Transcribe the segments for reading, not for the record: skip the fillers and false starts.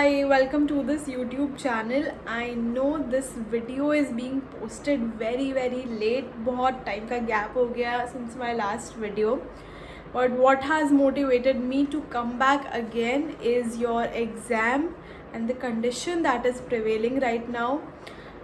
Hi, welcome to this YouTube channel. I know this video is being posted very late. बहुत time का gap हो गया since my last video. But what has motivated me to come back again is your exam and the condition that is prevailing right now.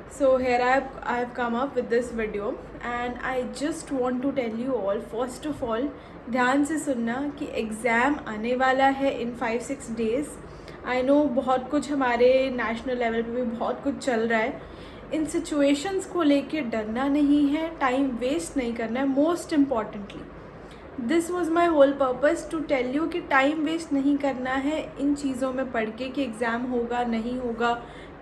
So here I have come up with this video and I just want to tell you all, first of all, ध्यान से सुनना कि exam आने वाला है in 5-6 days. I know बहुत कुछ हमारे नेशनल लेवल पे भी बहुत कुछ चल रहा है. इन सिचुएशंस को लेके डरना नहीं है, टाइम वेस्ट नहीं करना है. Most importantly this was my whole purpose to tell you कि टाइम वेस्ट नहीं करना है इन चीज़ों में पढ़ के कि एग्ज़ाम होगा नहीं होगा,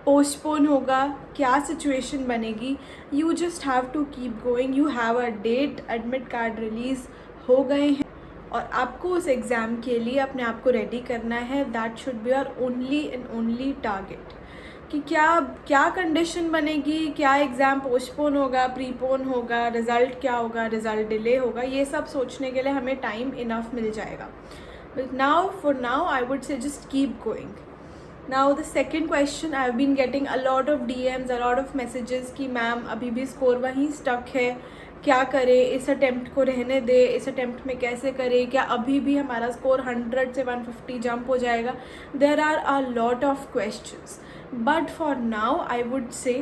पोस्टपोन होगा, क्या सिचुएशन बनेगी. You just have to keep going. You have a date, admit card release हो गए हैं और आपको उस एग्ज़ाम के लिए अपने आप को रेडी करना है. That should be your only and only target कि क्या कंडीशन बनेगी, क्या एग्ज़ाम पोस्टपोन होगा, प्रीपोन होगा, रिज़ल्ट क्या होगा, रिज़ल्ट डिले होगा, ये सब सोचने के लिए हमें टाइम इनफ मिल जाएगा. But for now I would say just keep going. Now the second question, I have been getting a lot of DMs, a lot of messages कि मैम अभी भी स्कोर वहीं स्टक है, क्या करें, इस अटेम्प्ट को रहने दे, इस अटेम्प्ट में कैसे करें, क्या अभी भी हमारा स्कोर 100 से 150 जंप हो जाएगा. There are a lot of questions but for now I would say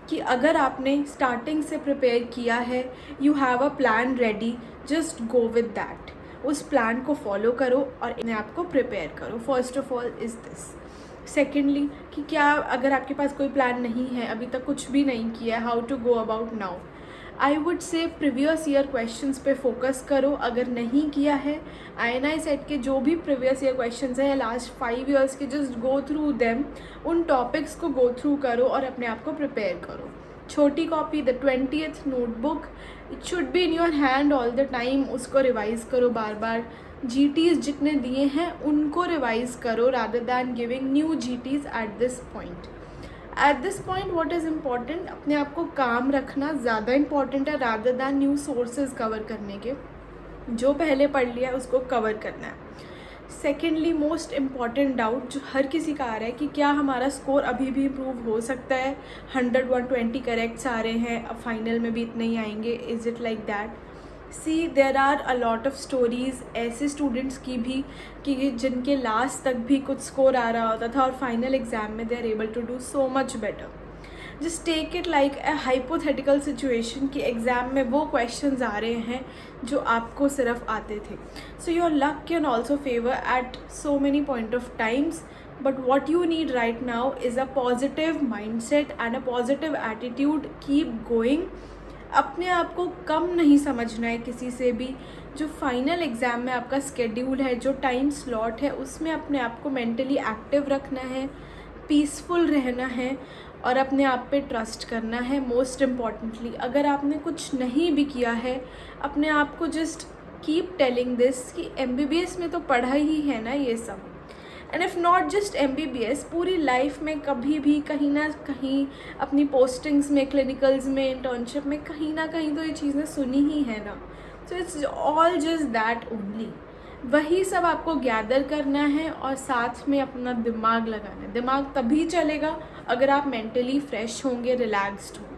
कि अगर आपने स्टार्टिंग से प्रिपेयर किया है, you have a plan ready, just go with that. उस प्लान को फॉलो करो और अपने आप को प्रिपेयर करो. First of all is this. Secondly कि क्या अगर आपके पास कोई प्लान नहीं है, अभी तक कुछ भी नहीं किया है, how to go about now. I would say previous year questions पे फोकस करो. अगर नहीं किया है, INI सेट के जो भी प्रीवियस ईयर क्वेश्चंस हैं लास्ट 5 years के, जस्ट गो थ्रू देम. उन टॉपिक्स को गो थ्रू करो और अपने आप को प्रिपेयर करो. छोटी copy, the 20th notebook, it should be in your hand all the time. उसको रिवाइज़ करो बार बार. GTs जितने दिए हैं उनको रिवाइज़ करो rather than giving new GTs at this point. At this point what is important, अपने आप को काम रखना ज़्यादा इंपॉर्टेंट है rather than new sources cover करने के. जो पहले पढ़ लिया है उसको कवर करना है. सेकेंडली मोस्ट इम्पॉर्टेंट डाउट जो हर किसी का आ रहा है कि क्या हमारा स्कोर अभी भी इम्प्रूव हो सकता है. 100-120 करेक्ट्स आ रहे हैं, अब फाइनल में भी इतने ही आएंगे. Is it like that? See there are a lot of stories ऐसे स्टूडेंट्स की भी कि जिनके लास्ट तक भी कुछ स्कोर आ रहा होता था और फाइनल एग्ज़ाम में they are able to do so much better. Just take it like a hypothetical situation कि एग्ज़ाम में वो क्वेश्चंस आ रहे हैं जो आपको सिर्फ आते थे. So your luck can also favour at so many point of times. But what you need right now is a positive mind set and a positive attitude. Keep going. अपने आप को कम नहीं समझना है किसी से भी. जो फाइनल एग्ज़ाम में आपका स्केड्यूल है, जो टाइम स्लॉट है, उसमें अपने आप को मेंटली एक्टिव रखना है, पीसफुल रहना है और अपने आप पे ट्रस्ट करना है. मोस्ट इम्पॉर्टेंटली अगर आपने कुछ नहीं भी किया है, अपने आप को जस्ट कीप टेलिंग दिस कि MBBS में तो पढ़ा ही है ना ये सब. And if not just MBBS, पूरी लाइफ में कभी भी कहीं ना कहीं अपनी पोस्टिंग्स में, क्लिनिकल्स में, इंटर्नशिप में कहीं ना कहीं तो ये चीज़ें सुनी ही है ना. So it's all just that only. वही सब आपको गैदर करना है और साथ में अपना दिमाग लगाना है. दिमाग तभी चलेगा अगर आप मेंटली फ्रेश होंगे, रिलैक्स्ड होंगे.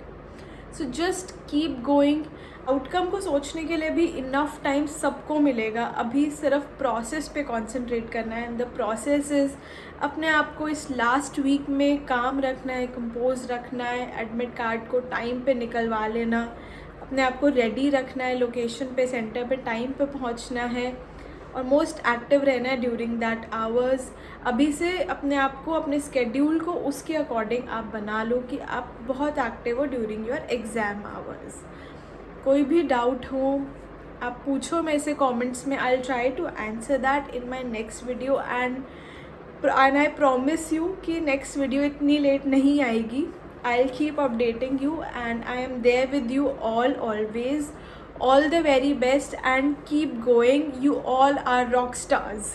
So just keep going. Outcome को सोचने के लिए भी इनफ टाइम सबको मिलेगा. अभी सिर्फ प्रोसेस पे कंसंट्रेट करना है. एंड द प्रोसेस इज़ अपने आप को इस लास्ट वीक में काम रखना है, कंपोज रखना है, एडमिट कार्ड को टाइम पे निकलवा लेना, अपने आप को रेडी रखना है, लोकेशन पे, सेंटर पे टाइम पे पहुंचना है और मोस्ट एक्टिव रहना है ड्यूरिंग दैट आवर्स. अभी से अपने आप को, अपने स्केड्यूल को उसके अकॉर्डिंग आप बना लो कि आप बहुत एक्टिव हो ड्यूरिंग योर एग्ज़ाम आवर्स. कोई भी डाउट हो आप पूछो मेरे से कमेंट्स में. I will try to answer that in my next video and I promise you कि नेक्स्ट वीडियो इतनी लेट नहीं आएगी. I will keep updating you and I am there with you all always. All the very best and keep going. You all are rock stars.